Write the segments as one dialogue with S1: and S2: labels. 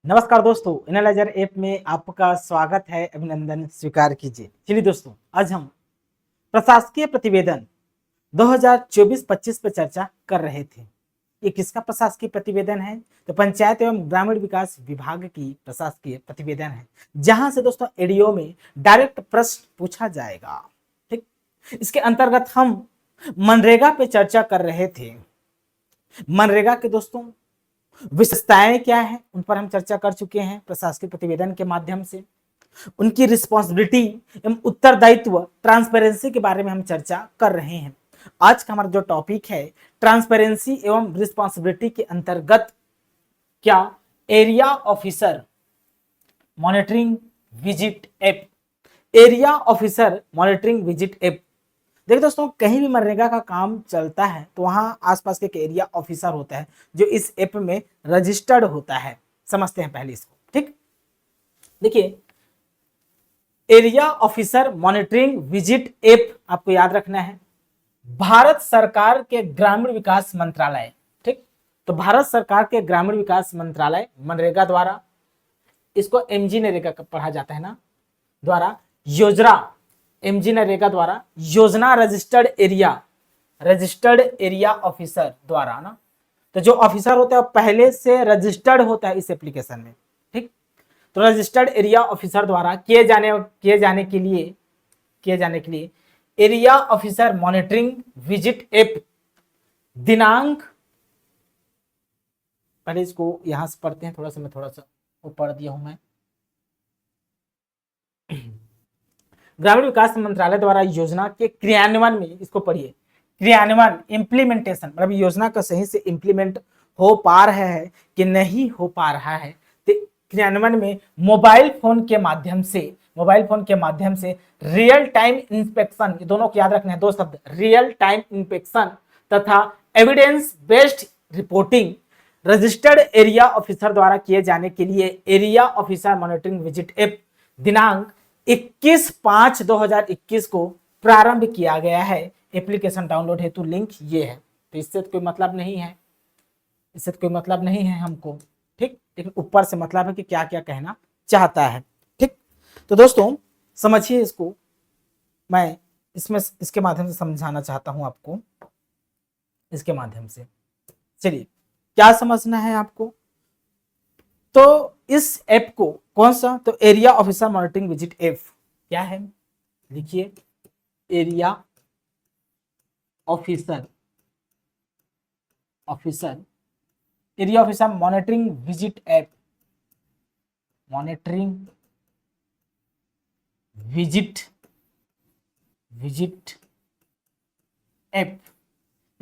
S1: नमस्कार दोस्तों, analyser app में आपका स्वागत है। अभिनंदन स्वीकार कीजिए। चलिए दोस्तों, आज हम प्रशासकीय प्रतिवेदन 2024-25 पर चर्चा कर रहे थे। ये किसका प्रशासकीय प्रतिवेदन है? तो पंचायत एवं ग्रामीण विकास विभाग की प्रशासकीय प्रतिवेदन है, जहां से दोस्तों एडीओ में डायरेक्ट प्रश्न पूछा जाएगा। ठीक, इसके अंतर्गत हम मनरेगा पे चर्चा कर रहे थे। मनरेगा के दोस्तों विशेषताएं क्या है, उन पर हम चर्चा कर चुके हैं प्रशासकीय प्रतिवेदन के माध्यम से। उनकी रिस्पॉन्सिबिलिटी एवं उत्तरदायित्व, ट्रांसपेरेंसी के बारे में हम चर्चा कर रहे हैं। आज का हमारा जो टॉपिक है, ट्रांसपेरेंसी एवं रिस्पॉन्सिबिलिटी के अंतर्गत क्या area officer monitoring visit app, area officer monitoring visit app. देखिए दोस्तों, कहीं भी मनरेगा का काम चलता है तो वहां आसपास के एक एरिया ऑफिसर होता है जो इस ऐप में रजिस्टर्ड होता है। समझते हैं पहले इसको। ठीक, देखिए area officer monitoring visit app आपको याद रखना है, भारत सरकार के ग्रामीण विकास मंत्रालय। ठीक, तो भारत सरकार के ग्रामीण विकास मंत्रालय मनरेगा द्वारा, इसको एमजी नरेगा पढ़ा जाता है ना, द्वारा योजना, एमजी नरेगा द्वारा योजना रजिस्टर्ड एरिया ऑफिसर द्वारा ना। तो जो ऑफिसर होता है वो पहले से रजिस्टर्ड होता है इस एप्लीकेशन में। ठीक, तो रजिस्टर्ड एरिया ऑफिसर द्वारा किए जाने के लिए area officer monitoring visit app दिनांक, पहले इसको यहां से पढ़ते हैं, मैं थोड़ा सा वो पढ़ दिया हूं मैं। ग्रामीण विकास मंत्रालय द्वारा योजना के क्रियान्वयन में, इसको पढ़िए, क्रियान्वयन इम्प्लीमेंटेशन, मतलब योजना का सही से इम्प्लीमेंट हो पा रहा है कि नहीं हो पा रहा है। तो क्रियान्वयन में मोबाइल फोन के माध्यम से रियल टाइम इंस्पेक्शन, ये दोनों को याद रखना है, दो शब्द, रियल टाइम इंस्पेक्शन तथा evidence based reporting registered area officer द्वारा किए जाने के लिए area officer monitoring visit app दिनांक 21/5/2021 को प्रारंभ किया गया है। एप्लीकेशन डाउनलोड हेतु लिंक ये है। तो इससे तो कोई मतलब नहीं है हमको। ठीक, लेकिन ऊपर से मतलब है कि क्या क्या कहना चाहता है। ठीक, तो दोस्तों समझिए इसको, मैं इसके माध्यम से समझाना चाहता हूं आपको, इसके माध्यम से। चलिए, क्या समझना है आपको? तो इस ऐप को कौन सा, तो area officer monitoring visit app क्या है, लिखिए, area officer monitoring visit app,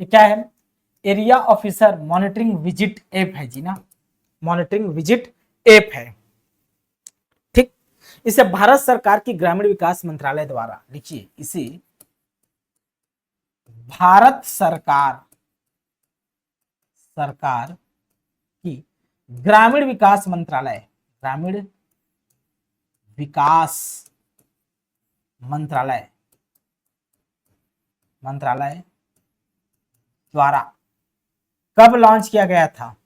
S1: ये क्या है? Area officer monitoring visit app है जी ना, मॉनिटरिंग विजिट ऐप है। ठीक, इसे भारत सरकार की ग्रामीण विकास मंत्रालय द्वारा, लिखिए, इसे भारत सरकार की ग्रामीण विकास मंत्रालय द्वारा कब लॉन्च किया गया था?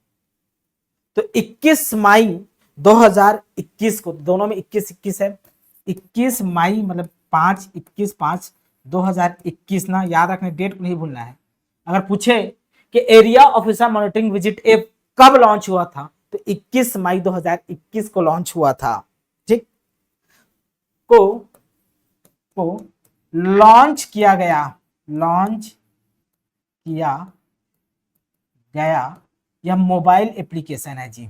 S1: तो 21 मई 2021 को, दोनों में 21 है, 21 मई मतलब 5/21/5/2021 ना, याद रखना, डेट को नहीं भूलना है। अगर पूछे कि area officer monitoring visit app कब लॉन्च हुआ था, तो 21 मई 2021 को लॉन्च हुआ था। ठीक, को लॉन्च किया गया, यह मोबाइल एप्लीकेशन है जी,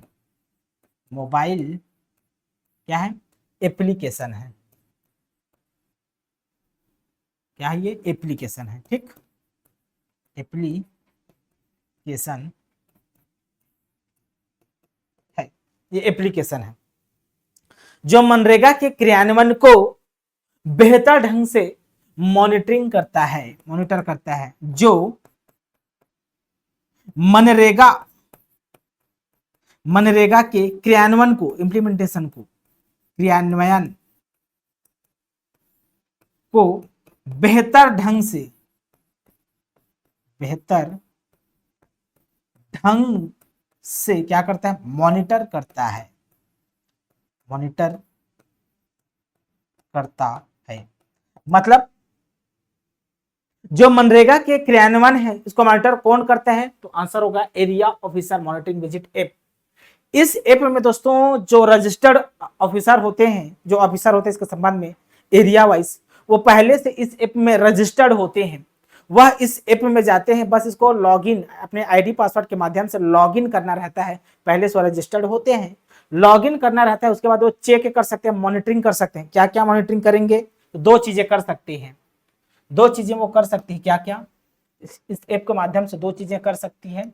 S1: मोबाइल क्या है? एप्लीकेशन है। क्या है ये? एप्लीकेशन है। ठीक, एप्लीकेशन है, ये एप्लीकेशन है जो मनरेगा के क्रियान्वयन को बेहतर ढंग से मॉनिटर करता है, जो मनरेगा के क्रियान्वयन को, क्रियान्वयन को बेहतर ढंग से क्या करता है? मॉनिटर करता है। मॉनिटर करता है। मतलब जो मनरेगा के क्रियान्वयन है इसको मॉनिटर कौन करता है, तो आंसर होगा area officer monitoring visit app. इस ऐप में दोस्तों जो रजिस्टर्ड ऑफिसर होते हैं, जो ऑफिसर होते हैं इसके संबंध में एरिया वाइज, वो पहले से इस ऐप में रजिस्टर्ड होते हैं। वह इस ऐप में जाते हैं, बस इसको लॉगिन अपने आईडी पासवर्ड के माध्यम से लॉगिन करना रहता है। पहले से रजिस्टर्ड होते हैं, लॉगिन करना रहता है, उसके बाद वो चेक कर सकते हैं, मॉनिटरिंग कर सकते हैं। क्या क्या मॉनिटरिंग करेंगे, तो दो चीजें कर सकती हैं, दो चीजें वो कर सकती है। क्या क्या इस ऐप के माध्यम से दो चीजें कर सकती है।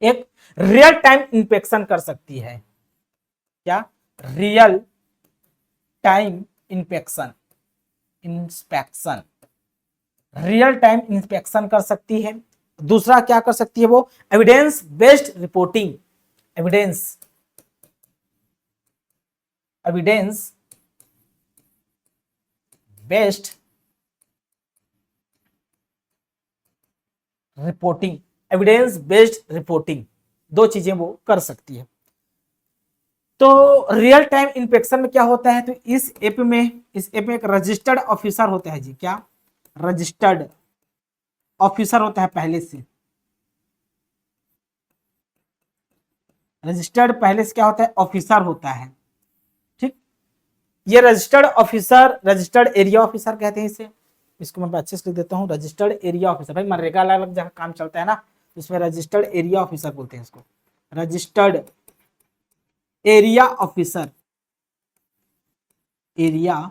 S1: एक रियल टाइम इंस्पेक्शन कर सकती है। क्या, real time inspection, inspection real time inspection कर सकती है। दूसरा क्या कर सकती है, वो evidence based reporting, evidence based reporting, evidence based reporting, दो चीजें वो कर सकती है। तो रियल टाइम इंस्पेक्शन में क्या होता है, तो इस ऐप में एक रजिस्टर्ड ऑफिसर होता है जी। क्या, रजिस्टर्ड ऑफिसर होता है, पहले से रजिस्टर्ड, पहले से क्या होता है, ऑफिसर होता है। ठीक, ये registered officer, registered area officer कहते हैं इसे। इसको मैं अच्छे से लिख देता हूँ, रजिस्टर्ड एरिया ऑफिसर। भाई मनरेगा अलग अलग जगह काम चलता है ना, इसमें रजिस्टर्ड एरिया ऑफिसर बोलते हैं इसको, registered area officer, area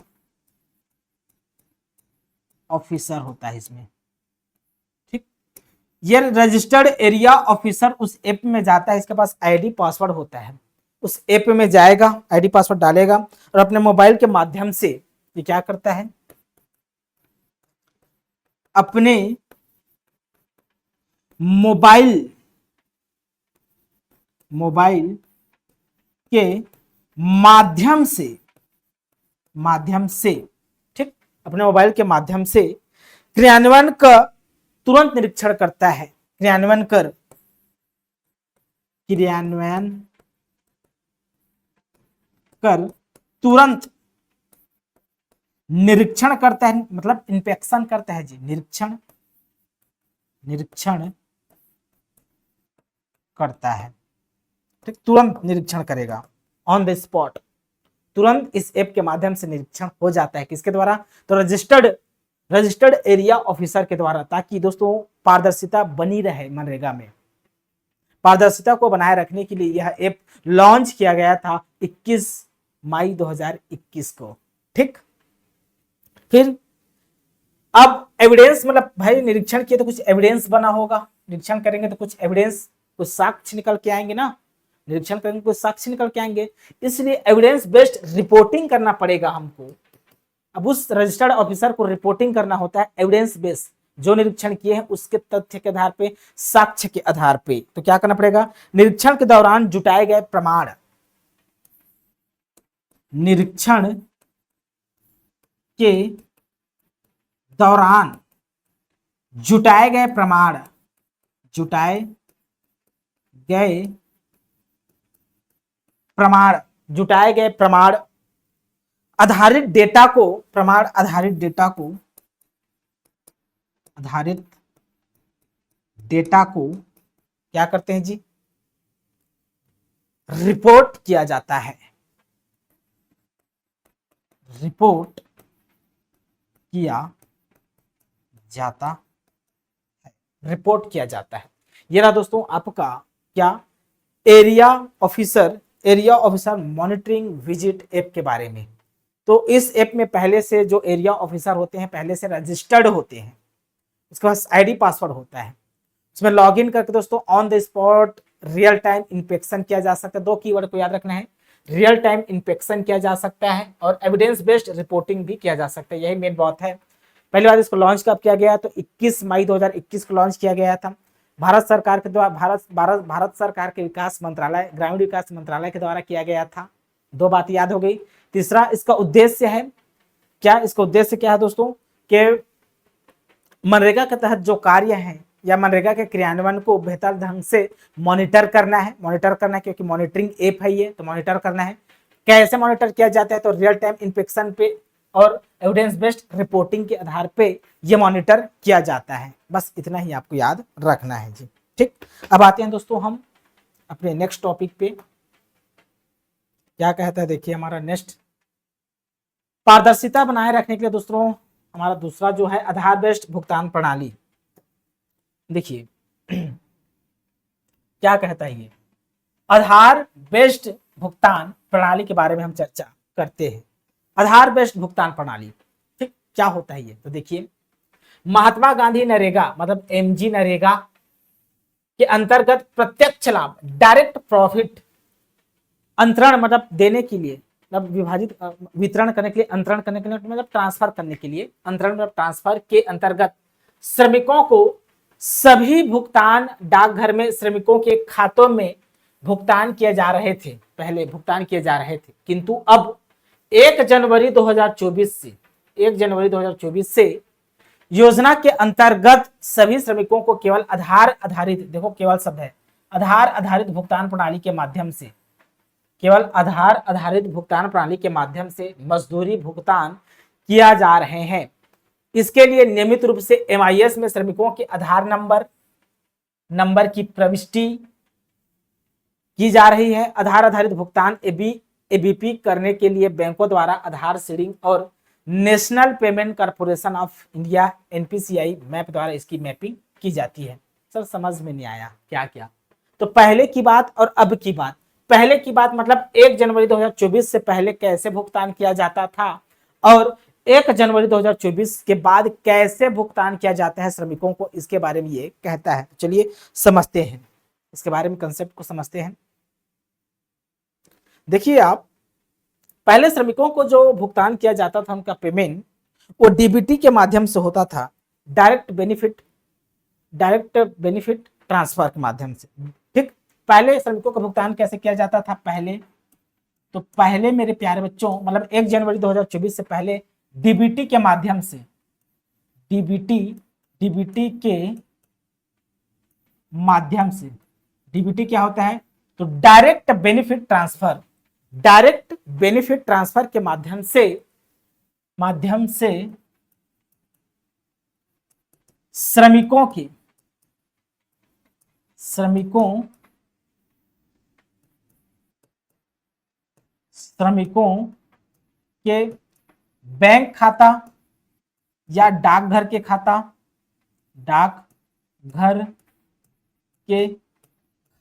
S1: officer होता है इसमें। ठीक, ये रजिस्टर्ड एरिया ऑफिसर उस ऐप में जाता है, इसके पास आईडी पासवर्ड होता है, उस ऐप में जाएगा, आईडी पासवर्ड डालेगा और अपने मोबाइल के माध्यम से ये क्या करता है, अपने मोबाइल के माध्यम से ठीक, अपने मोबाइल के माध्यम से क्रियान्वयन का तुरंत निरीक्षण करता है। क्रियान्वयन कर तुरंत निरीक्षण करता है, मतलब इंस्पेक्शन करता है जी, निरीक्षण करता है। ठीक, तुरंत निरीक्षण करेगा, ऑन द स्पॉट, तुरंत इस ऐप के माध्यम से निरीक्षण हो जाता है। किसके द्वारा, तो रजिस्टर्ड एरिया ऑफिसर के द्वारा, ताकि दोस्तों पारदर्शिता बनी रहे मनरेगा में। पारदर्शिता को बनाए रखने के लिए यह ऐप लॉन्च किया गया था 21 मई 2021 को। ठीक, फिर अब एविडेंस, मतलब भाई निरीक्षण किए तो कुछ एविडेंस बना होगा, निरीक्षण करेंगे तो कुछ एविडेंस, कुछ साक्ष्य निकल के आएंगे ना, निरीक्षण करेंगे कुछ साक्ष्य निकल के आएंगे, इसलिए एविडेंस बेस्ड रिपोर्टिंग करना पड़ेगा हमको। अब उस रजिस्टर्ड ऑफिसर को रिपोर्टिंग करना होता है एविडेंस बेस्ड, जो निरीक्षण किए हैं उसके तथ्य के आधार पे, साक्ष्य के आधार पे। तो क्या करना पड़ेगा, निरीक्षण के दौरान जुटाए गए प्रमाण, निरीक्षण के दौरान जुटाए गए प्रमाण आधारित डेटा को क्या करते हैं जी, रिपोर्ट किया जाता है, रिपोर्ट किया जाता है। ये रहा दोस्तों आपका क्या, area officer monitoring visit app के बारे में। तो इस ऐप में पहले से जो एरिया ऑफिसर होते हैं पहले से रजिस्टर्ड होते हैं, उसके पास आईडी पासवर्ड होता है, उसमें लॉगिन करके दोस्तों on the spot real time inspection किया जा सकता है। दो कीवर्ड को याद रखना है, रियल टाइम इंस्पेक्शन किया जा सकता है और एविडेंस बेस्ड रिपोर्टिंग भी किया जा सकता है, यही मेन बात है। पहली बार इसको लॉन्च कब किया गया, तो 21 मई 2021 को लॉन्च किया गया था। भारत सरकार के द्वारा, भारत सरकार के विकास मंत्रालय, ग्रामीण विकास मंत्रालय के द्वारा किया गया था। दो बात याद हो गई। तीसरा, इसका उद्देश्य है क्या, इसका उद्देश्य क्या है दोस्तों, कि मनरेगा के तहत जो कार्य हैं या मनरेगा के क्रियान्वयन को बेहतर ढंग से मॉनिटर करना है, क्योंकि मॉनिटरिंग ऐप है ये, तो मॉनिटर करना है। कैसे मॉनिटर किया जाता है? तो रियल टाइम इंस्पेक्शन पे और एविडेंस बेस्ड रिपोर्टिंग के आधार पे ये मॉनिटर किया जाता है। बस इतना ही आपको याद रखना है जी। ठीक, अब आते हैं दोस्तों हम अपने नेक्स्ट टॉपिक पे। क्या कहता है देखिए हमारा नेक्स्ट, पारदर्शिता बनाए रखने के लिए दोस्तों हमारा दूसरा जो है आधार बेस्ड भुगतान प्रणाली। देखिए क्या कहता है ये आधार बेस्ड भुगतान प्रणाली के बारे में हम चर्चा करते हैं। आधार बेस्ड भुगतान प्रणाली, ठीक, क्या होता है ये? तो देखिए महात्मा गांधी नरेगा मतलब एमजी नरेगा के अंतर्गत प्रत्यक्ष लाभ डायरेक्ट प्रॉफिट अंतरण मतलब देने के लिए, मतलब विभाजित वितरण करने के लिए, अंतरण करने के लिए मतलब ट्रांसफर करने के लिए, अंतरण मतलब ट्रांसफर के अंतर्गत श्रमिकों को सभी भुगतान डाकघर में श्रमिकों के खातों में भुगतान किए जा रहे थे। पहले भुगतान किए जा रहे थे, किंतु अब 1 जनवरी 2024 से योजना के अंतर्गत सभी श्रमिकों को केवल आधार आधारित, देखो केवल शब्द है, आधार आधारित भुगतान प्रणाली के माध्यम से, केवल आधार आधारित भुगतान प्रणाली के माध्यम से मजदूरी भुगतान किया जा रहे हैं। इसके लिए नियमित रूप से एमआईएस में श्रमिकों के आधार नंबर की प्रविष्टि की जा रही है। आधार आधारित भुगतान एबीपी करने के लिए बैंकों द्वारा आधार सीडिंग और national payment corporation of India NPCI map द्वारा इसकी मैपिंग की जाती है। सर समझ में नहीं आया क्या क्या? तो पहले की बात और अब की बात। पहले की बात मतलब 1 जनवरी 2024 से पहले कैसे भुगतान किया जाता था और 1 जनवरी 2024 के बाद कैसे भुगतान किया जाता है श्रमिकों को, इसके बारे में ये कहता है। चलिए समझते हैं इसके बारे में, कंसेप्ट को समझते हैं। देखिए आप, पहले श्रमिकों को जो भुगतान किया जाता था उनका पेमेंट वो डीबीटी के माध्यम से होता था, डायरेक्ट बेनिफिट ट्रांसफर के माध्यम से। ठीक, पहले श्रमिकों का भुगतान कैसे किया जाता था? पहले मेरे प्यारे बच्चों मतलब 1 जनवरी 2024 से पहले डीबीटी के माध्यम से, डीबीटी के माध्यम से, डीबीटी क्या होता है? तो डायरेक्ट बेनिफिट ट्रांसफर के माध्यम से श्रमिकों के बैंक खाता या डाकघर के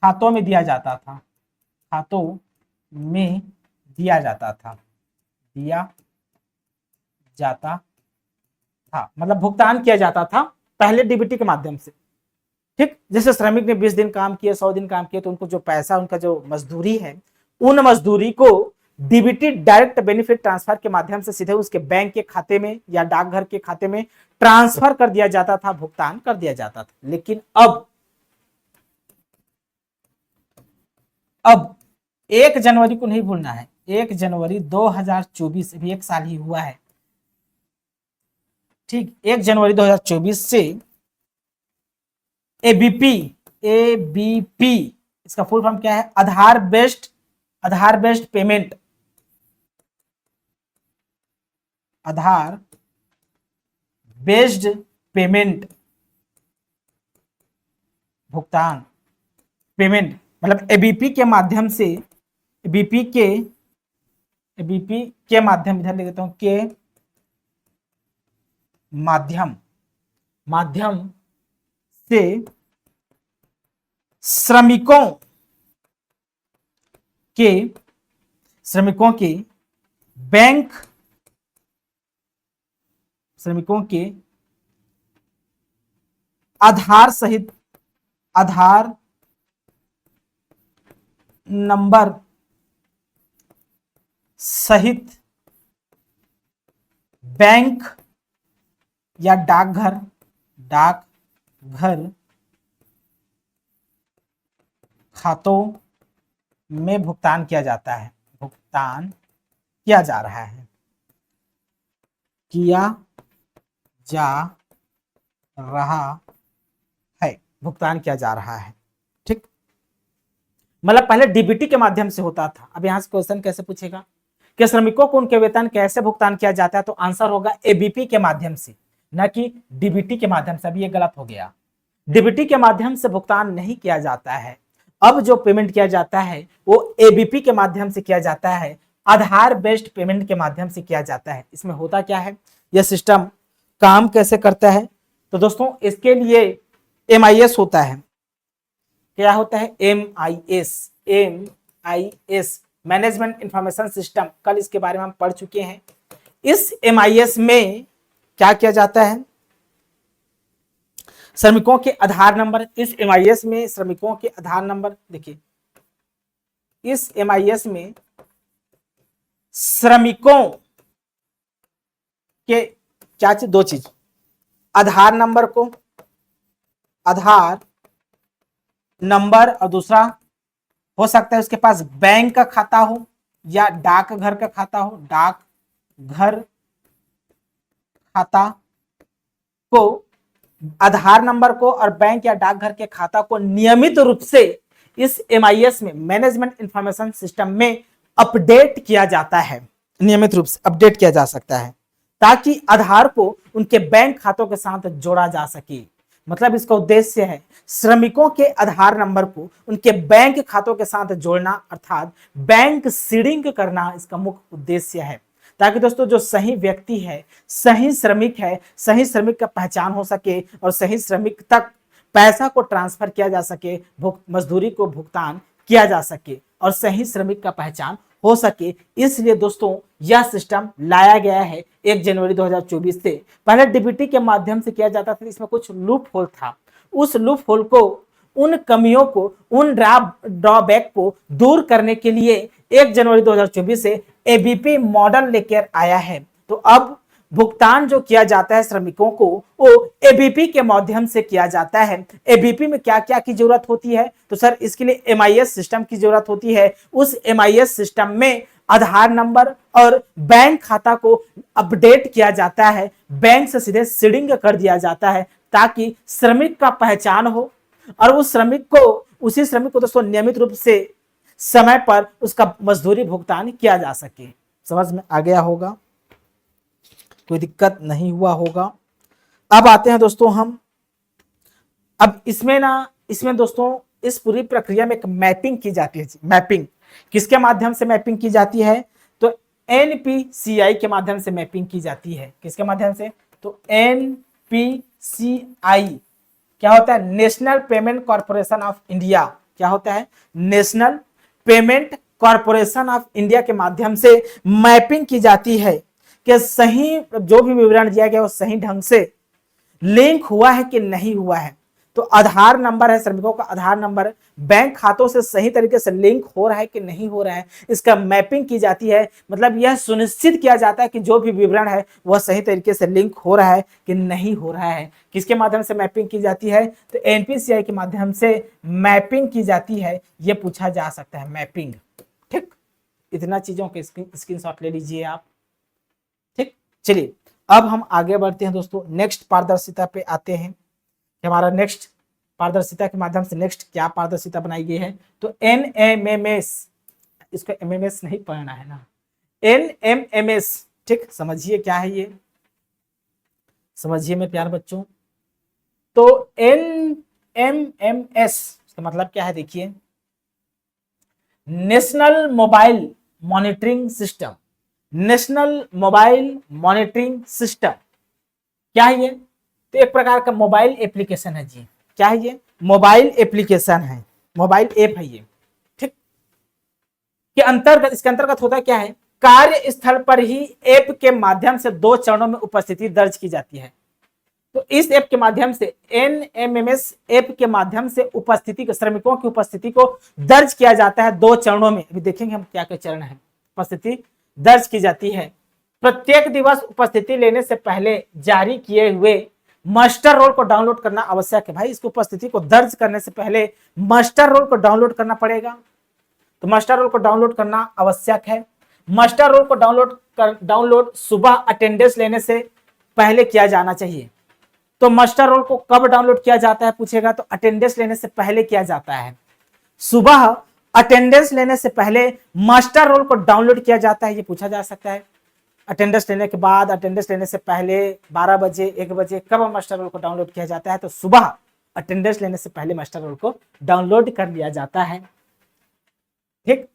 S1: खातों में दिया जाता था, मतलब भुगतान किया जाता था पहले डीबीटी के माध्यम से। ठीक, जैसे श्रमिक ने 20 दिन काम किया, 100 दिन काम किया, तो उनको जो पैसा, उनका जो मजदूरी है, उन मजदूरी को डीबीटी डायरेक्ट बेनिफिट ट्रांसफर के माध्यम से सीधे उसके बैंक के खाते में या डाकघर के खाते में ट्रांसफर कर दिया जाता था, भुगतान कर दिया जाता था। लेकिन अब 1 जनवरी को नहीं भूलना है, 1 जनवरी 2024, अभी 1 साल ही हुआ है। ठीक, 1 जनवरी 2024 से एबीपी इसका फुल फॉर्म क्या है? आधार बेस्ड पेमेंट भुगतान पेमेंट मतलब एबीपी के माध्यम से, एबीपी के माध्यम, इधर लिख देता हूं, के माध्यम से श्रमिकों के बैंक, श्रमिकों के आधार नंबर सहित बैंक या डाकघर खातों में भुगतान किया जा रहा है, भुगतान किया जा रहा है। ठीक, मतलब पहले डीबीटी के माध्यम से होता था, अब यहां से क्वेश्चन कैसे पूछेगा कि श्रमिकों को उनके वेतन कैसे भुगतान किया जाता है, तो आंसर होगा एबीपी के माध्यम से, न कि डीबीटी के माध्यम से। अभी ये गलत हो गया, डीबीटी के माध्यम से भुगतान नहीं किया जाता है। अब जो पेमेंट किया जाता है वो एबीपी के माध्यम से किया जाता है, आधार बेस्ड पेमेंट के माध्यम से किया जाता है। इसमें होता क्या है, यह सिस्टम काम कैसे करता है, तो दोस्तों इसके लिए एमआईएस होता है। क्या होता है, MIS, MIS management information system, कल इसके बारे में हम पढ़ चुके हैं। इस एमआईएस में क्या किया जाता है, श्रमिकों के आधार नंबर, इस एमआईएस में श्रमिकों के आधार नंबर, देखिए इस एमआईएस में श्रमिकों के क्या चीज, दो चीज, आधार नंबर को, आधार नंबर, और दूसरा हो सकता है उसके पास बैंक का खाता हो या डाकघर का खाता हो, डाकघर खाता को, आधार नंबर को और बैंक या डाकघर के खाता को नियमित रूप से इस एमआईएस में, मैनेजमेंट इंफॉर्मेशन सिस्टम में अपडेट किया जाता है। नियमित रूप से अपडेट किया जा सकता है ताकि आधार को उनके बैंक खातों के साथ जोड़ा जा सके। मतलब इसका उद्देश्य है श्रमिकों के आधार नंबर को उनके बैंक खातों के साथ जोड़ना, अर्थात बैंक सीडिंग करना इसका मुख्य उद्देश्य है, ताकि दोस्तों जो सही व्यक्ति है, सही श्रमिक है, सही श्रमिक का पहचान हो सके और सही श्रमिक तक पैसा को ट्रांसफर किया जा सके, मजदूरी को भुगतान किया जा सके और सही श्रमिक का पहचान हो सके। इसलिए दोस्तों यह सिस्टम लाया गया है 1 जनवरी 2024 से। पहले डीबीटी के माध्यम से किया जाता था, इसमें कुछ लूप होल था। उस लूप होल को, उन कमियों को, उन ड्रॉबैक को दूर करने के लिए 1 जनवरी 2024 से एबीपी मॉडल लेकर आया है। तो अब भुगतान जो किया जाता है श्रमिकों को वो एबीपी के माध्यम से किया जाता है। एबीपी में क्या क्या की जरूरत होती है, तो सर इसके लिए एमआईएस सिस्टम की जरूरत होती है। उस एमआईएस सिस्टम में आधार नंबर और बैंक खाता को अपडेट किया जाता है, बैंक से सीधे सीडिंग कर दिया जाता है ताकि श्रमिक का पहचान हो और उस श्रमिक को, उसी श्रमिक को दोस्तों नियमित रूप से समय पर उसका मजदूरी भुगतान किया जा सके। समझ में आ गया होगा, कोई दिक्कत नहीं हुआ होगा। अब आते हैं दोस्तों हम, अब इसमें दोस्तों इस पूरी प्रक्रिया में एक मैपिंग की जाती है। मैपिंग किसके माध्यम से मैपिंग की जाती है, तो एनपीसीआई के माध्यम से मैपिंग की जाती है। किसके माध्यम से, तो एनपीसीआई क्या होता है, national payment corporation of India. क्या होता है, national payment corporation of India के माध्यम से मैपिंग की जाती है कि सही जो भी विवरण दिया गया वो सही ढंग से लिंक हुआ है कि नहीं हुआ है। तो आधार नंबर है, श्रमिकों का आधार नंबर बैंक खातों से सही तरीके से लिंक हो रहा है कि नहीं हो रहा है, इसका मैपिंग की जाती है। मतलब यह सुनिश्चित किया जाता है कि जो भी विवरण है वह सही तरीके से लिंक हो रहा है कि नहीं हो रहा है। किसके माध्यम से मैपिंग की जाती है, तो एनपीसीआई के माध्यम से मैपिंग की जाती है। यह पूछा जा सकता है मैपिंग। ठीक, इतना चीजों के स्क्रीनशॉट ले लीजिए आप। ठीक, चलिए अब हम आगे बढ़ते हैं दोस्तों, नेक्स्ट पारदर्शिता पे आते हैं। हमारा नेक्स्ट पारदर्शिता के माध्यम से नेक्स्ट क्या पारदर्शिता बनाई गई है, तो एनएमएमएस, इसको एमएमएस नहीं पढ़ना है ना, एनएमएमएस। ठीक, समझिए क्या है ये, समझिए मेरे प्यार बच्चों। तो एनएमएमएस इसका मतलब क्या है, देखिए national mobile monitoring system. National mobile monitoring system क्या है ये, तो एक प्रकार का मोबाइल एप्लीकेशन है जी। क्या है ये, मोबाइल एप्लीकेशन है, मोबाइल ऐप है ये। ठीक, के अंतर्गत, इसके अंतर्गत होता क्या है, कार्यस्थल पर ही ऐप के माध्यम से 2 चरणों में उपस्थिति दर्ज की जाती है। तो इस ऐप के माध्यम से, एनएमएमएस ऐप के माध्यम से उपस्थिति को, श्रमिकों की उपस्थिति को दर्ज किया जाता है 2 चरणों में। अभी देखेंगे हम क्या क्या चरण है, उपस्थिति दर्ज की जाती है। प्रत्येक दिवस उपस्थिति लेने से पहले जारी किए हुए मास्टर रोल को डाउनलोड करना आवश्यक है। भाई इसकी उपस्थिति को दर्ज करने से पहले मास्टर रोल को डाउनलोड करना पड़ेगा, तो मास्टर रोल को डाउनलोड करना आवश्यक है। मास्टर रोल को डाउनलोड सुबह अटेंडेंस लेने से पहले किया जाना चाहिए। तो मास्टर रोल को कब डाउनलोड किया जाता है पूछेगा, तो अटेंडेंस लेने से पहले किया जाता है। सुबह अटेंडेंस लेने से पहले मास्टर रोल को डाउनलोड किया जाता है, ये पूछा जा सकता है। अटेंडेंस लेने के बाद, अटेंडेंस लेने से पहले 12 बजे 1 बजे कब मास्टर रोल को डाउनलोड किया जाता है? तो सुबह अटेंडेंस लेने से पहले मास्टर रोल को डाउनलोड कर लिया जाता है। ठीक।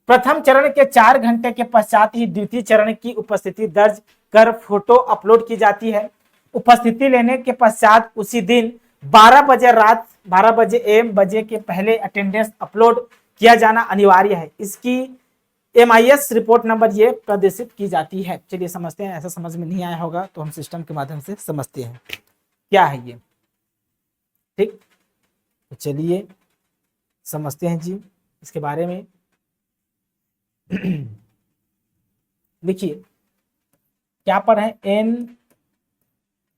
S1: प्रथम चरण के 4 घंटे के पश्चात ही द्वितीय चरण की उपस्थिति दर्ज कर फोटो अपलोड की जाती है। उपस्थिति लेने के पश्चात उसी दिन 12 बजे रात 12 बजे एम बजे के पहले अटेंडेंस अपलोड किया जाना अनिवार्य है। इसकी MIS रिपोर्ट नंबर ये प्रदर्शित की जाती है। चलिए समझते हैं, ऐसा समझ में नहीं आया होगा तो हम सिस्टम के माध्यम से समझते हैं क्या है ये। ठीक, तो चलिए समझते हैं जी इसके बारे में। देखिए क्या पढ़े,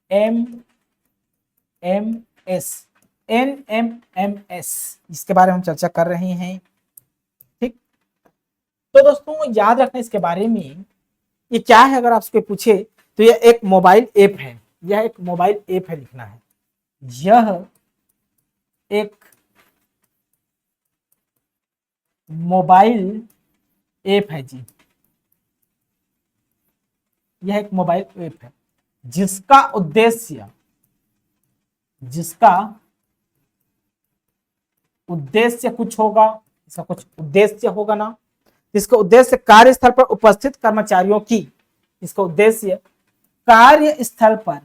S1: NMMS जिसके बारे में हम चर्चा कर रहे हैं। ठीक, तो दोस्तों याद रखना इसके बारे में, ये क्या है अगर आपसे पूछे तो यह एक मोबाइल ऐप है। यह एक मोबाइल ऐप है, लिखना है यह एक मोबाइल ऐप है जी। यह एक मोबाइल ऐप है जिसका उद्देश्य कुछ होगा, इसका कुछ उद्देश्य होगा ना। इसका उद्देश्य कार्यस्थल पर उपस्थित कर्मचारियों की, इसका उद्देश्य कार्यस्थल पर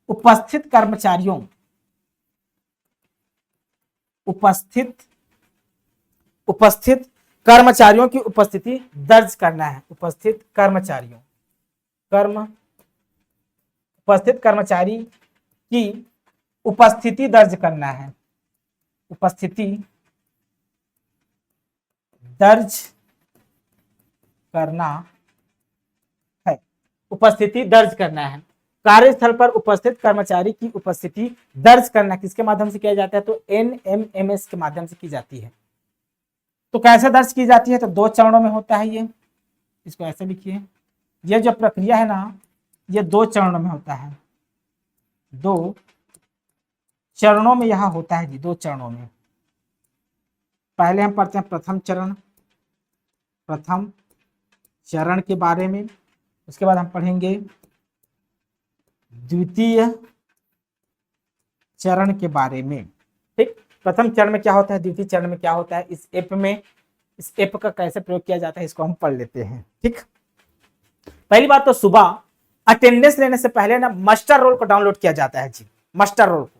S1: उपस्थित कर्मचारियों की उपस्थिति दर्ज करना है। उपस्थित कर्मचारी की उपस्थिति दर्ज करना है। उपस्थिति दर्ज करना है। कार्यस्थल पर उपस्थित कर्मचारी की उपस्थिति दर्ज करना किसके माध्यम से किया जाता है? तो NMMS के माध्यम से की जाती है। तो कैसे दर्ज की जाती है? तो 2 चरणों में होता है ये। इसको ऐसे लिखिए, ये जो प्रक्रिया है ना, ये 2 चरणों में होता है। 2 चरणों में यह होता है जी, 2 चरणों में। पहले हम पढ़ते हैं प्रथम चरण के बारे में, उसके बाद हम पढ़ेंगे द्वितीय चरण के बारे में। ठीक, प्रथम चरण में क्या होता है, द्वितीय चरण में क्या होता है, इस ऐप का कैसे प्रयोग किया जाता है, इसको हम पढ़ लेते हैं। ठीक, पहली बात तो सुबह अटेंडेंस लेने से पहले ना मास्टर रोल को डाउनलोड किया जाता है जी। मास्टर रोल को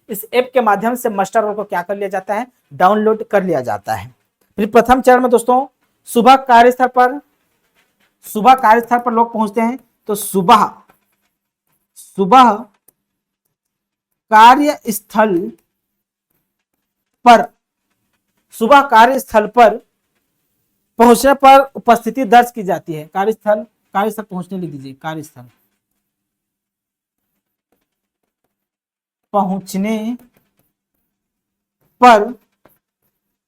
S1: इस ऐप के माध्यम से मास्टर रोल को क्या कर लिया जाता है? डाउनलोड कर लिया जाता है। फिर प्रथम चरण में दोस्तों सुबह कार्यस्थल पर लोग पहुंचते हैं। तो सुबह कार्यस्थल पर पहुंचने पर उपस्थिति दर्ज की जाती है। कार्यस्थल पहुंचने लिख दीजिए, कार्यस्थल पहुंचने पर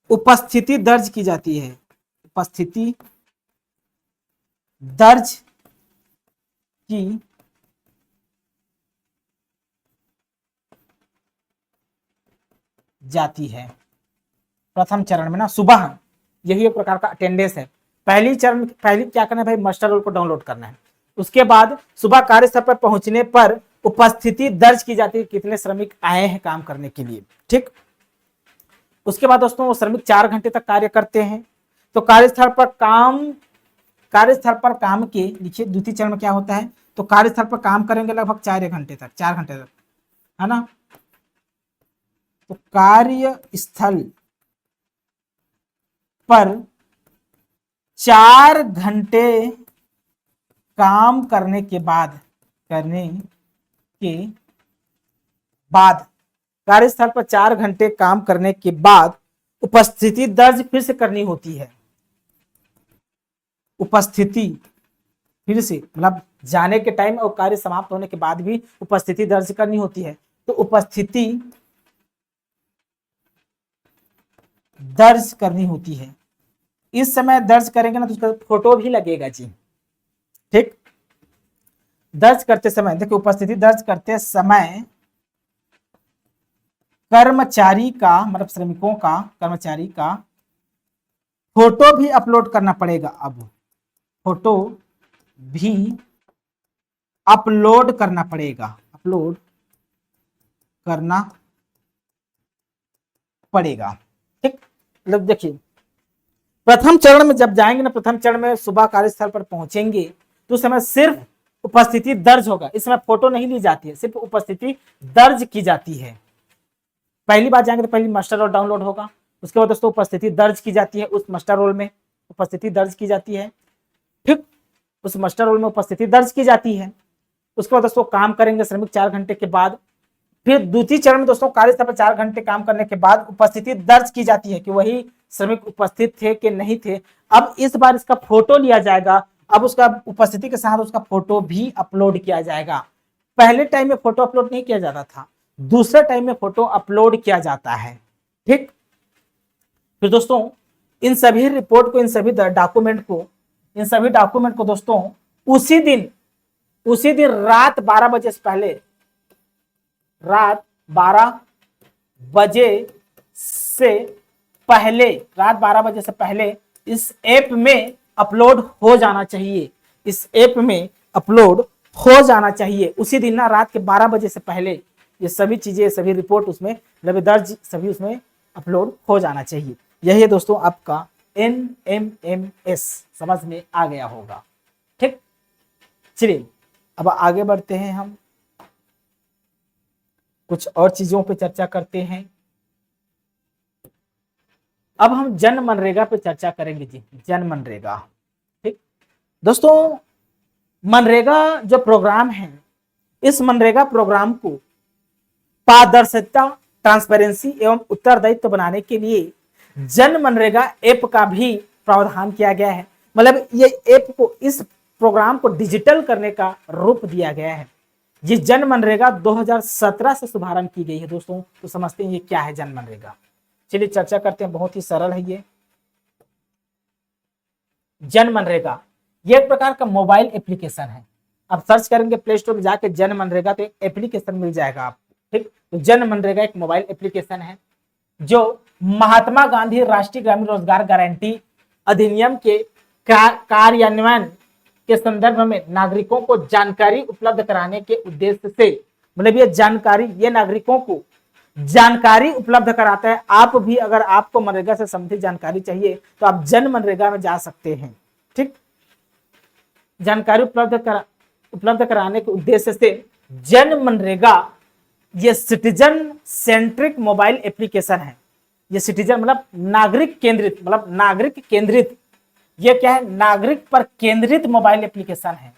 S1: उपस्थिति दर्ज की जाती है। उपस्थिति दर्ज की जाती है। प्रथम चरण में ना सुबह, यही एक प्रकार का अटेंडेंस है। पहली क्या करना है भाई? मास्टर रोल को डाउनलोड करना है। उसके बाद सुबह कार्यस्थल पर पहुंचने पर उपस्थिति दर्ज की जाती है, कितने श्रमिक आए हैं काम करने के लिए। ठीक, उसके बाद दोस्तों वो श्रमिक 4 घंटे तक कार्य करते हैं। तो कार्यस्थल पर काम के लिखिए द्वितीय चरण में क्या होता है? तो कार्यस्थल पर काम करेंगे लगभग 4 घंटे तक, है ना। तो कार्यस्थल पर 4 घंटे काम करने के बाद कार्यस्थल पर 4 घंटे काम करने के बाद उपस्थिति दर्ज फिर से करनी होती है। उपस्थिति फिर से मतलब जाने के टाइम और कार्य समाप्त होने के बाद भी उपस्थिति दर्ज करनी होती है। तो उपस्थिति दर्ज करनी होती है। इस समय दर्ज करेंगे ना तो उसका फोटो भी लगेगा जी। ठीक, दर्ज करते समय देखिए, उपस्थिति दर्ज करते समय कर्मचारी का मतलब श्रमिकों का, कर्मचारी का फोटो भी अपलोड करना पड़ेगा। अब फोटो भी अपलोड करना पड़ेगा, अपलोड करना पड़ेगा। ठीक, मतलब देखिए प्रथम चरण में जब जाएंगे ना, प्रथम चरण में सुबह कार्यस्थल पर पहुंचेंगे तो उस समय सिर्फ उपस्थिति दर्ज होगा, इस समय फोटो नहीं ली जाती है, सिर्फ उपस्थिति दर्ज की जाती है। पहली बार जाएंगे तो पहली मास्टर रोल डाउनलोड होगा, उसके बाद दोस्तों उपस्थिति दर्ज की जाती है, उस मास्टर रोल में उपस्थिति दर्ज की जाती है। ठीक, उस मास्टर रोल में उपस्थिति दर्ज की जाती है। उसके बाद दोस्तों काम करेंगे श्रमिक 4 घंटे के बाद। फिर द्वितीय चरण में दोस्तों कार्यस्थल पर 4 घंटे काम करने के बाद उपस्थिति दर्ज की जाती है कि वही श्रमिक उपस्थित थे कि नहीं थे। अब इस बार इसका फोटो लिया जाएगा, अब उसका उपस्थिति के साथ उसका फोटो भी अपलोड किया जाएगा। पहले टाइम में फोटो अपलोड नहीं किया जाता था, दूसरे टाइम में फोटो अपलोड किया जाता है। ठीक, फिर दोस्तों इन सभी रिपोर्ट को, इन सभी डॉक्यूमेंट को दोस्तों उसी दिन रात 12 बजे से पहले, रात 12 बजे से पहले इस ऐप में अपलोड हो जाना चाहिए, इस ऐप में अपलोड हो जाना चाहिए उसी दिन ना, रात के 12 बजे से पहले ये सभी चीजें, सभी रिपोर्ट उसमें दर्ज, सभी उसमें अपलोड हो जाना चाहिए। यही है दोस्तों आपका NMMS, समझ में आ गया होगा। ठीक, चलिए अब आगे बढ़ते हैं, हम कुछ और चीजों पे चर्चा करते हैं। अब हम जन मनरेगा पे चर्चा करेंगे जी, जन मनरेगा। ठीक दोस्तों, मनरेगा जो प्रोग्राम है, इस मनरेगा प्रोग्राम को पारदर्शिता, ट्रांसपेरेंसी एवं उत्तरदायित्व बनाने के लिए जन मनरेगा ऐप का भी प्रावधान किया गया है। मतलब ये ऐप को, इस प्रोग्राम को डिजिटल करने का रूप दिया गया है। ये जन मनरेगा 2017 से शुभारंभ की गई है दोस्तों। तो समझते हैं ये क्या है जन मनरेगा, चलिए चर्चा करते हैं। बहुत ही सरल है ये जन मनरेगा, ये एक प्रकार का मोबाइल एप्लीकेशन है। आप सर्च करेंगे प्ले स्टोर में जाके जन मनरेगा तो एक एप्लीकेशन मिल जाएगा आपको। ठीक, तो जन मनरेगा एक मोबाइल एप्लीकेशन है जो महात्मा गांधी राष्ट्रीय ग्रामीण रोजगार गारंटी अधिनियम के कार्यान्वयन के संदर्भ में नागरिकों को जानकारी उपलब्ध कराने के उद्देश्य से, मतलब ये जानकारी, ये नागरिकों को जानकारी उपलब्ध कराता है। आप भी अगर आपको मनरेगा से संबंधित जानकारी चाहिए तो आप जन मनरेगा में जा सकते हैं। ठीक, जानकारी उपलब्ध कराने के उद्देश्य से जन मनरेगा ये सिटीजन सेंट्रिक मोबाइल एप्लीकेशन है। ये सिटीजन मतलब नागरिक केंद्रित, मतलब नागरिक केंद्रित, ये क्या है, नागरिक पर केंद्रित मोबाइल एप्लीकेशन है।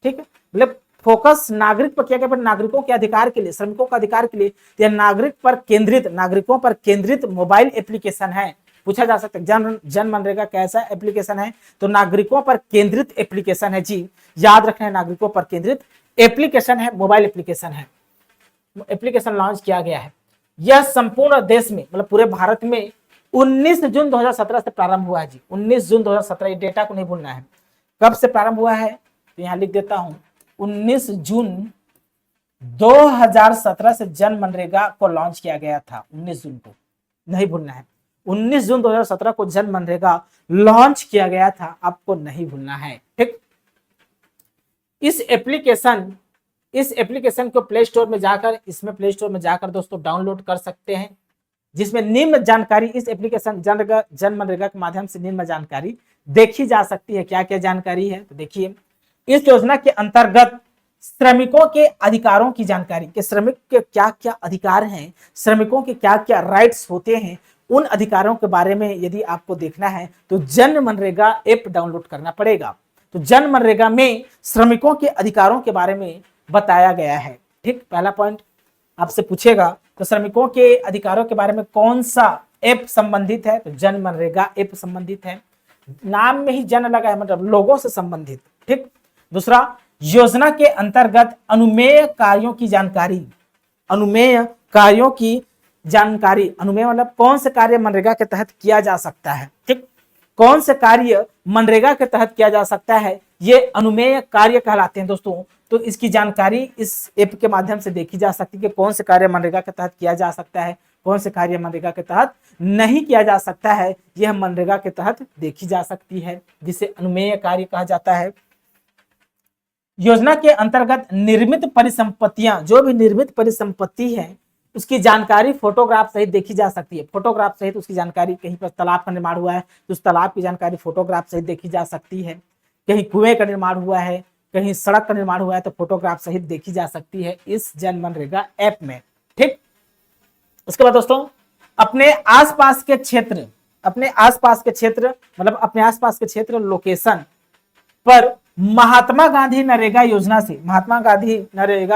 S1: ठीक है, मतलब फोकस नागरिक पर किया गया, पर नागरिकों के अधिकार के लिए, श्रमिकों के अधिकार के लिए यह नागरिकों पर केंद्रित मोबाइल एप्लीकेशन है। पूछा जा सकता है जन मनरेगा कैसा एप्लीकेशन है, तो नागरिकों पर केंद्रित एप्लीकेशन है जी, याद रखना है, नागरिकों पर केंद्रित एप्लीकेशन है, मोबाइल एप्लीकेशन है। एप्लीकेशन लॉन्च किया गया है। यह संपूर्ण देश में, मतलब पूरे भारत में 19 जून 2017 से प्रारंभ हुआ है जी, 19 जून 2017, ये डेटा को नहीं भूलना है। कब से प्रारंभ हुआ है तो यहां लिख देता हूं, 19 जून 2017 से जन मनरेगा को लॉन्च किया गया था। 19 जून को नहीं भूलना है, 19 जून 2017 को जन मनरेगा लॉन्च किया गया था, आपको नहीं भूलना है। ठीक, इस एप्लीकेशन को प्ले स्टोर में जाकर दोस्तों डाउनलोड कर सकते हैं, जिसमें निम्न जानकारी, इस एप्लीकेशन जन मनरेगा के माध्यम से निम्न जानकारी देखी जा सकती है। क्या क्या जानकारी है तो देखिए, इस योजना के अंतर्गत श्रमिकों के अधिकारों की जानकारी, कि श्रमिक के क्या क्या अधिकार हैं, श्रमिकों के क्या क्या राइट्स होते हैं, उन अधिकारों के बारे में यदि आपको देखना है तो जन मनरेगा ऐप डाउनलोड करना पड़ेगा। तो जन मनरेगा में श्रमिकों के अधिकारों के बारे में बताया गया है। ठीक, पहला पॉइंट आपसे पूछेगा तो श्रमिकों के अधिकारों के बारे में कौन सा ऐप संबंधित है, तो जन मनरेगा ऐप संबंधित है। नाम में ही जन लगा है, मतलब लोगों से संबंधित। ठीक, दूसरा, योजना के अंतर्गत अनुमेय कार्यों की जानकारी, अनुमेय मतलब कौन से कार्य मनरेगा के तहत किया जा सकता है। ठीक, कौन से कार्य मनरेगा के तहत किया जा सकता है, ये अनुमेय कार्य कहलाते हैं दोस्तों। तो इसकी जानकारी इस ऐप के माध्यम से देखी जा सकती है कि कौन से कार्य मनरेगा के तहत किया जा सकता है, कौन से कार्य मनरेगा के तहत नहीं किया जा सकता है, यह मनरेगा के तहत देखी जा सकती है, जिसे अनुमेय कार्य कहा जाता है। योजना के अंतर्गत निर्मित परिसंपत्तियां, जो भी निर्मित परिसंपत्ति है उसकी जानकारी फोटोग्राफ सहित देखी जा सकती है। फोटोग्राफ सहित उसकी जानकारी, कहीं पर तालाब का निर्माण हुआ है तो उस तालाब की जानकारी फोटोग्राफ सहित देखी जा सकती है। कहीं कुएं का निर्माण हुआ है, कहीं सड़क का निर्माण हुआ है तो फोटोग्राफ सहित देखी जा सकती है इस जन मनरेगा ऐप में। ठीक, उसके बाद दोस्तों अपने आसपास के क्षेत्र, मतलब अपने आसपास के क्षेत्र लोकेशन पर महात्मा गांधी नरेगा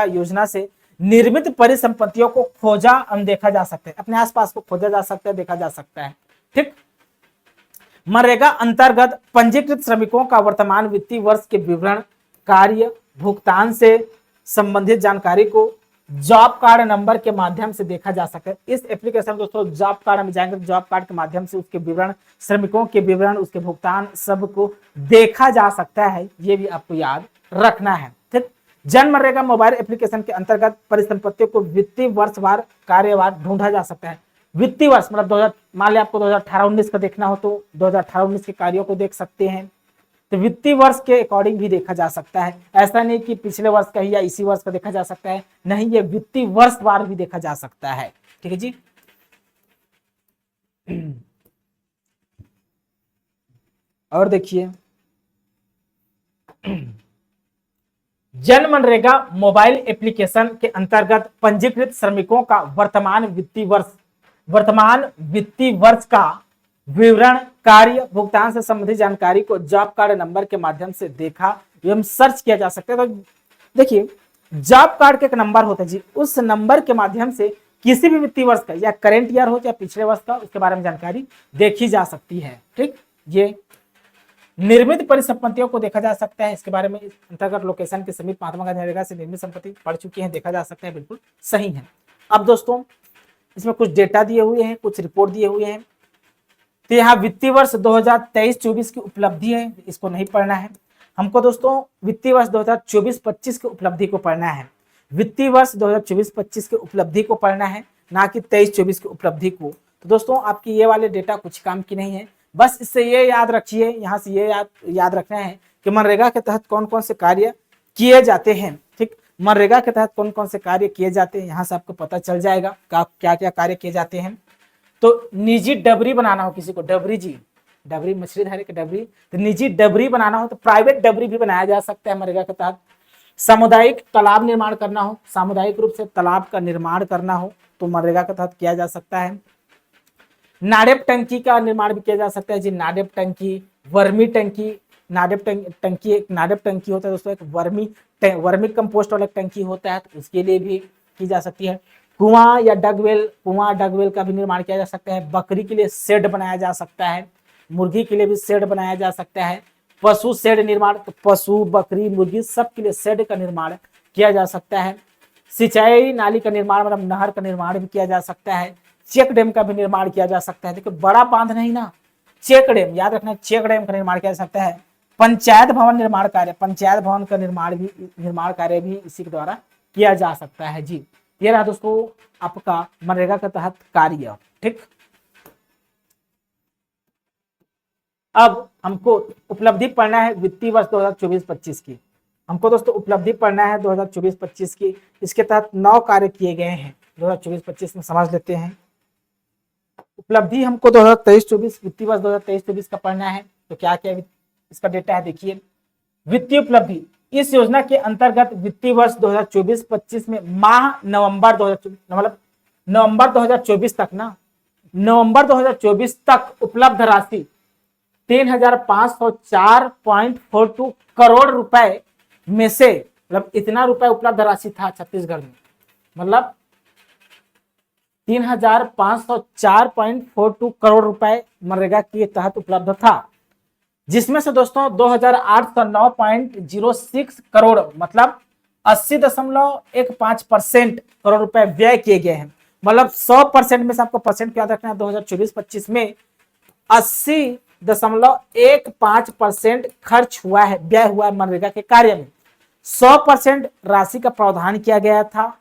S1: योजना से निर्मित परिसंपत्तियों को खोजा देखा जा सकता है। अपने आसपास को खोजा जा सकता है, देखा जा सकता है। ठीक, मनरेगा अंतर्गत पंजीकृत श्रमिकों का वर्तमान वित्तीय वर्ष के विवरण, कार्य भुगतान से संबंधित जानकारी को जॉब कार्ड नंबर के माध्यम से देखा जा सकता है। इस एप्लीकेशन दोस्तों जॉब कार्ड में जाएंगे, जॉब कार्ड के माध्यम से उसके विवरण, श्रमिकों के विवरण, उसके भुगतान सब को देखा जा सकता है। ये भी आपको याद रखना है। ठीक, जन मनरेगा मोबाइल एप्लीकेशन के अंतर्गत परिसंपत्तियों को वित्तीय वर्षवार कार्यवार ढूंढा जा सकता है। वित्तीय वर्ष मतलब 2000, मान लिया आपको 2018-19 का देखना हो तो 2018-19 के कार्यों को देख सकते हैं। तो वित्तीय वर्ष के अकॉर्डिंग भी देखा जा सकता है। ऐसा नहीं कि पिछले वर्ष का ही या इसी वर्ष का देखा जा सकता है, नहीं, ये वित्तीय वर्ष वार भी देखा जा सकता है। ठीक है जी। और देखिए जन मनरेगा मोबाइल एप्लीकेशन के अंतर्गत पंजीकृत श्रमिकों का वर्तमान वित्तीय वर्ष का विवरण, कार्य भुगतान से संबंधित जानकारी को जॉब कार्ड नंबर के माध्यम से देखा एवं सर्च किया जा सकता है। तो देखिए जॉब कार्ड का एक नंबर होता है जी, उस नंबर के माध्यम से किसी भी वित्तीय वर्ष का या करेंट ईयर हो या पिछले वर्ष का, उसके बारे में जानकारी देखी जा सकती है। ठीक, ये निर्मित परिसंपत्तियों को देखा जा सकता है। इसके बारे में अंतर्गत लोकेशन के समीप महात्मा गांधी नरेगा से निर्मित संपत्ति पढ़ चुके हैं, देखा जा सकता है, बिल्कुल सही है। अब दोस्तों इसमें कुछ डेटा दिए हुए हैं, कुछ रिपोर्ट दिए हुए हैं। तो यहाँ वित्तीय वर्ष 2023-24 की उपलब्धि है, इसको नहीं पढ़ना है हमको दोस्तों। वित्तीय वर्ष 2024-25 की उपलब्धि को पढ़ना है। वित्तीय वर्ष 2024-25 की उपलब्धि को पढ़ना है, ना कि 23-24 की उपलब्धि को। तो दोस्तों आपकी ये वाले डेटा कुछ काम की नहीं है, बस इससे ये याद रखिए, यहाँ से ये याद रखना है कि मनरेगा के तहत कौन कौन से कार्य किए जाते हैं। ठीक, मनरेगा के तहत कौन कौन से कार्य किए जाते हैं, यहाँ से आपको पता चल जाएगा क्या क्या कार्य किए जाते हैं। तो निजी डबरी बनाना हो किसी को, डबरी मछली धारे के डबरी, तो निजी डबरी बनाना हो तो प्राइवेट डबरी भी बनाया जा सकता है मनरेगा के तहत। सामुदायिक तालाब निर्माण करना हो, सामुदायिक रूप से तालाब का निर्माण करना हो तो मनरेगा के तहत किया जा सकता है। नाडेप टंकी का निर्माण भी किया जा सकता है जी, नाडेप टंकी, वर्मी टंकी। नाडेप टंकी होता है दोस्तों, एक वर्मी कंपोस्ट वाला टंकी होता है, तो उसके लिए भी की जा सकती है। कुआं या डगवेल का भी निर्माण किया जा सकता है। बकरी के लिए शेड बनाया जा सकता है, मुर्गी के लिए भी शेड बनाया जा सकता है। पशु शेड निर्माण, तो पशु, बकरी, मुर्गी सब के लिए शेड का निर्माण किया जा सकता है। सिंचाई नाली का निर्माण मतलब नहर का निर्माण भी किया जा सकता है। चेक डैम का भी निर्माण किया जा सकता है। देखो बड़ा बांध नहीं ना, चेक डैम याद रखना, चेक डैम का निर्माण किया जा सकता है। पंचायत भवन का निर्माण कार्य भी इसी के द्वारा किया जा सकता है जी। ये रहा दोस्तों आपका मनरेगा के तहत कार्य। ठीक, अब हमको उपलब्धि पढ़ना है वित्तीय वर्ष 2024-25 की। हमको दोस्तों उपलब्धि पढ़ना है 2024-25 की। इसके तहत 9 कार्य किए गए हैं 2024-25 में, समझ लेते हैं। उपलब्धि हमको 2023-24 वित्तीय वर्ष 2023-24 का पढ़ना है। तो क्या क्या इसका डेटा है देखिए। वित्तीय उपलब्धि, इस योजना के अंतर्गत वित्तीय वर्ष 2024-25 में माह नवंबर 2024 तक उपलब्ध राशि 3,504.42 करोड़ रुपए में से, मतलब इतना रुपए उपलब्ध राशि था छत्तीसगढ़ में, मतलब 3,504.42 करोड़ रुपए मनरेगा के तहत उपलब्ध था, जिसमें से दोस्तों 2,809.06 करोड़ मतलब 80.15% करोड़ रुपए व्यय किए गए हैं। मतलब 100% में से आपको परसेंट याद रखना है। 2024-25 में 80.15% खर्च हुआ है, व्यय हुआ है मनरेगा के कार्य में। 100% राशि का प्रावधान किया गया था।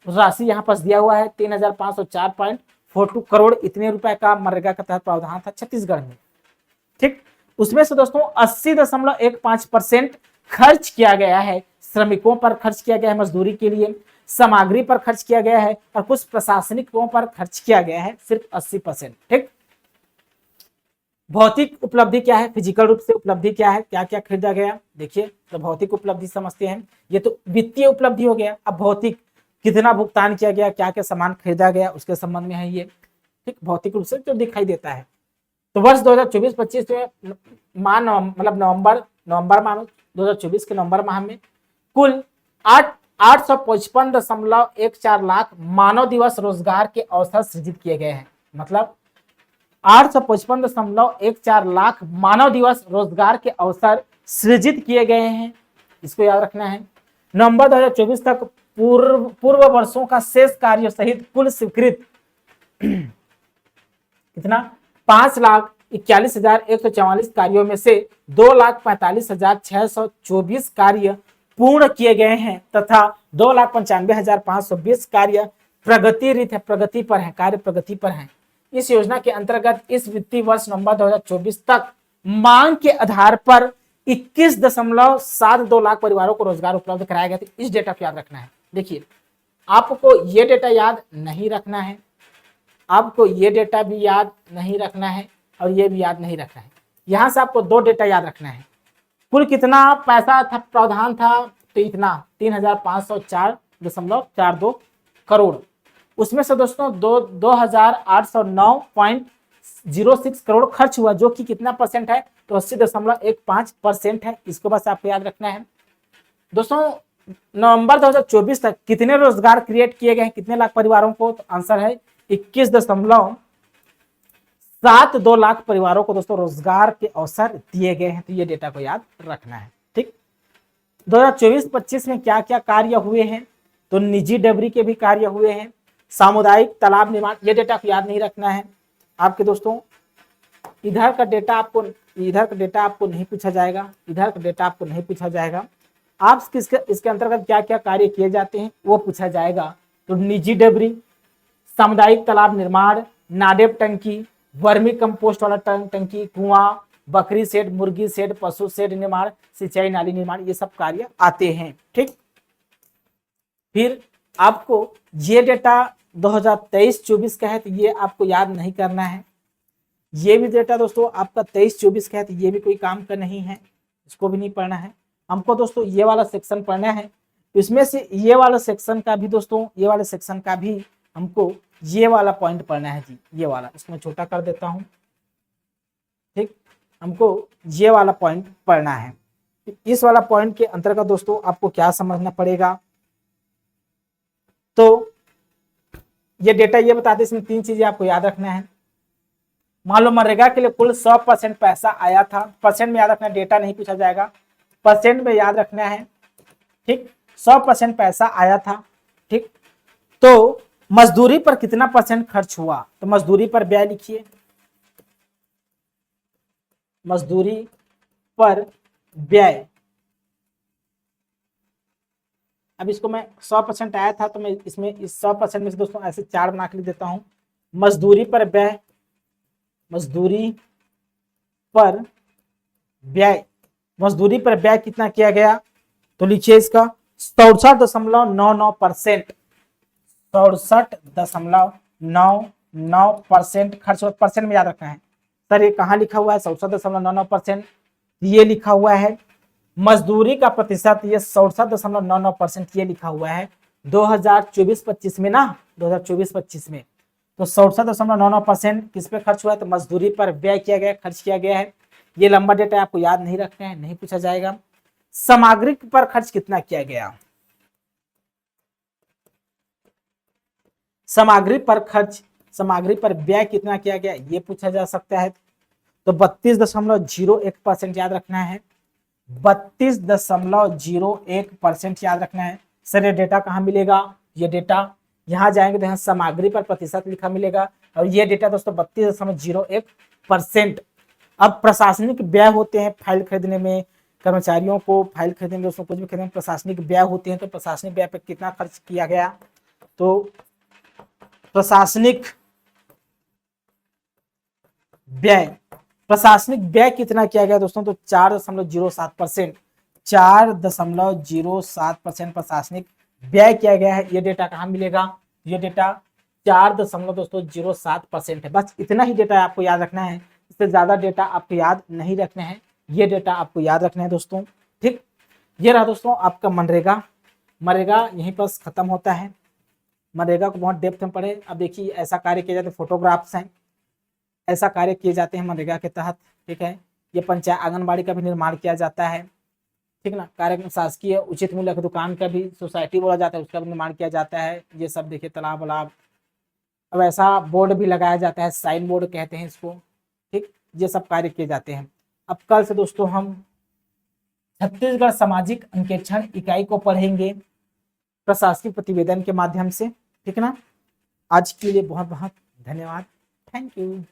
S1: राशि यहाँ पर दिया हुआ है 3504.42 करोड़, इतने रुपए का मनरेगा के तहत प्रावधान था छत्तीसगढ़ में। ठीक, उसमें से दोस्तों 80.15% खर्च किया गया है श्रमिकों पर, खर्च किया गया है मजदूरी के लिए, सामग्री पर खर्च किया गया है और कुछ प्रशासनिकों पर खर्च किया गया है सिर्फ 80%। ठीक, भौतिक उपलब्धि क्या है, फिजिकल रूप से उपलब्धि क्या है, क्या क्या खरीदा गया, देखिए तो भौतिक उपलब्धि समझते हैं, ये तो वित्तीय उपलब्धि हो गया। अब भौतिक कितना भुगतान किया गया, क्या क्या सामान खरीदा गया, उसके संबंध में है ये। ठीक, भौतिक रूप से जो दिखाई देता है। तो वर्ष 2024-25 में मतलब नवंबर माह में 2024 के नवंबर माह में कुल 855.14 लाख मानव दिवस रोजगार के अवसर सृजित किए गए हैं। मतलब 855.14 लाख मानव दिवस रोजगार के अवसर सृजित किए गए हैं, इसको याद रखना है। नवंबर 2024 तक पूर्व वर्षों का शेष कार्य सहित कुल स्वीकृत कितना 5,41,144 कार्यों में से 2,45,624 कार्य पूर्ण किए गए हैं तथा 2,95,520 कार्य प्रगति पर है, कार्य प्रगति पर है। इस योजना के अंतर्गत इस वित्तीय वर्ष नवंबर 2024 तक मांग के आधार पर 21.72 लाख परिवारों को रोजगार उपलब्ध कराया गया था। इस डेटा को याद रखना है। देखिए, आपको ये डेटा याद नहीं रखना है, आपको ये डेटा भी याद नहीं रखना है और ये भी याद नहीं रखना है। यहां से आपको दो डेटा याद रखना है। कुल कितना पैसा था, प्रावधान था, तो इतना 3,504.42 करोड़। उसमें से दोस्तों 2,809.06 करोड़ खर्च हुआ, जो कि कितना परसेंट है, तो 80.15% है। इसको बस आपको याद रखना है। दोस्तों नवंबर 2024 तक कितने रोजगार क्रिएट किए गए हैं, कितने लाख परिवारों को, तो आंसर है 21.72 लाख परिवारों को दोस्तों रोजगार के अवसर दिए गए हैं। तो ये डेटा को याद रखना है। ठीक, 2024-25 में क्या क्या कार्य हुए हैं, तो निजी डबरी के भी कार्य हुए हैं, सामुदायिक तालाब निर्माण, ये डेटा को याद नहीं रखना है आपके दोस्तों। इधर का डेटा आपको नहीं पूछा जाएगा, इधर का डेटा आपको नहीं पूछा जाएगा। आप इसके अंतर्गत क्या क्या कार्य किए जाते हैं वो पूछा जाएगा। तो निजी डबरी, सामुदायिक तालाब निर्माण, नाडेप टंकी, वर्मी कंपोस्ट वाला टंकी, कुआं, बकरी शेड, मुर्गी शेड, पशु शेड निर्माण, सिंचाई नाली निर्माण, ये सब कार्य आते हैं। ठीक, फिर आपको ये डेटा 2023-24 का है, तो ये आपको याद नहीं करना है। ये भी डेटा दोस्तों आपका 23-24 का है, तो ये भी कोई काम का नहीं है, इसको भी नहीं पढ़ना है। हमको दोस्तों ये वाला सेक्शन पढ़ना है। इसमें से ये वाला सेक्शन का भी दोस्तों, ये वाले सेक्शन का भी हमको ये वाला पॉइंट पढ़ना है जी, ये वाला, इसको मैं छोटा कर देता हूं। ठीक, हमको ये वाला पॉइंट पढ़ना है। इस वाला पॉइंट के अंतर्गत दोस्तों आपको क्या समझना पड़ेगा, तो ये डेटा ये बताते, इसमें तीन चीजें आपको याद रखना है। मान लो मनरेगा के लिए कुल 100% पैसा आया था, परसेंट में याद रखना, डेटा नहीं पूछा जाएगा, परसेंट में याद रखना है। ठीक, 100% पैसा आया था। ठीक, तो मजदूरी पर कितना परसेंट खर्च हुआ, तो मजदूरी पर व्यय लिखिए, मजदूरी पर व्यय। अब इसको मैं 100% आया था, तो मैं इसमें इस 100% में से दोस्तों ऐसे 4 बना के लिख देता हूं। मजदूरी पर व्यय, मजदूरी पर व्यय, मजदूरी पर व्यय कितना किया गया, तो लिखिए इसका 67.99%, 67.99% खर्च हुआ। परसेंट में याद रखना है सर, ये कहाँ लिखा हुआ है 67.99%, ये लिखा हुआ है मजदूरी का प्रतिशत, ये 67.99% ये लिखा हुआ है 2024-25 में ना, 2024-25 में। तो 67.99% किस पे खर्च हुआ है, तो मजदूरी पर व्यय किया गया, खर्च किया गया है। ये लंबा डेटा आपको याद नहीं रखना है, नहीं पूछा जाएगा। सामग्री पर खर्च कितना किया गया, सामग्री पर खर्च, सामग्री पर व्यय कितना किया गया, ये पूछा जा सकता है। तो 32.01% याद रखना है, 32.01% याद रखना है। सर ये डेटा कहाँ मिलेगा, ये डेटा यहाँ जाएंगे तो यहाँ सामग्री पर प्रतिशत लिखा मिलेगा, और ये डेटा दोस्तों 32.01%। अब प्रशासनिक व्यय होते हैं फाइल खरीदने में, कर्मचारियों को फाइल खरीदने दोस्तों कुछ भी खरीदने प्रशासनिक व्यय होते हैं, तो प्रशासनिक व्यय पर कितना खर्च किया गया, तो प्रशासनिक व्यय कितना किया गया दोस्तों, तो 4.07%, 4.07% प्रशासनिक व्यय किया गया है। ये डेटा कहाँ मिलेगा, ये डेटा 4.07% है। बस इतना ही डेटा आपको याद रखना है, इससे ज्यादा डेटा आपको याद नहीं रखना है, ये डेटा आपको याद रखना है दोस्तों। ठीक, ये रहा दोस्तों आपका मनरेगा। मनरेगा यहीं पर खत्म होता है। मनरेगा को बहुत डेप्थ में पढ़े। अब देखिए ऐसा कार्य किया जाता है, फोटोग्राफ्स हैं, ऐसा कार्य किए जाते हैं मनरेगा के तहत। ठीक है, ये पंचायत आंगनबाड़ी का भी निर्माण किया जाता है। ठीक ना, कार्यक्रम शासकीय उचित मूल्य की दुकान का भी सोसाइटी बोला जाता है, उसका भी निर्माण किया जाता है। ये सब देखिए तालाब वलाब। अब ऐसा बोर्ड भी लगाया जाता है, साइन बोर्ड कहते हैं इसको। ठीक, ये सब कार्य किए जाते हैं। अब कल से दोस्तों हम छत्तीसगढ़ सामाजिक अंकेक्षण इकाई को पढ़ेंगे प्रशासनिक प्रतिवेदन के माध्यम से। ठीक ना, आज के लिए बहुत बहुत धन्यवाद। Thank you.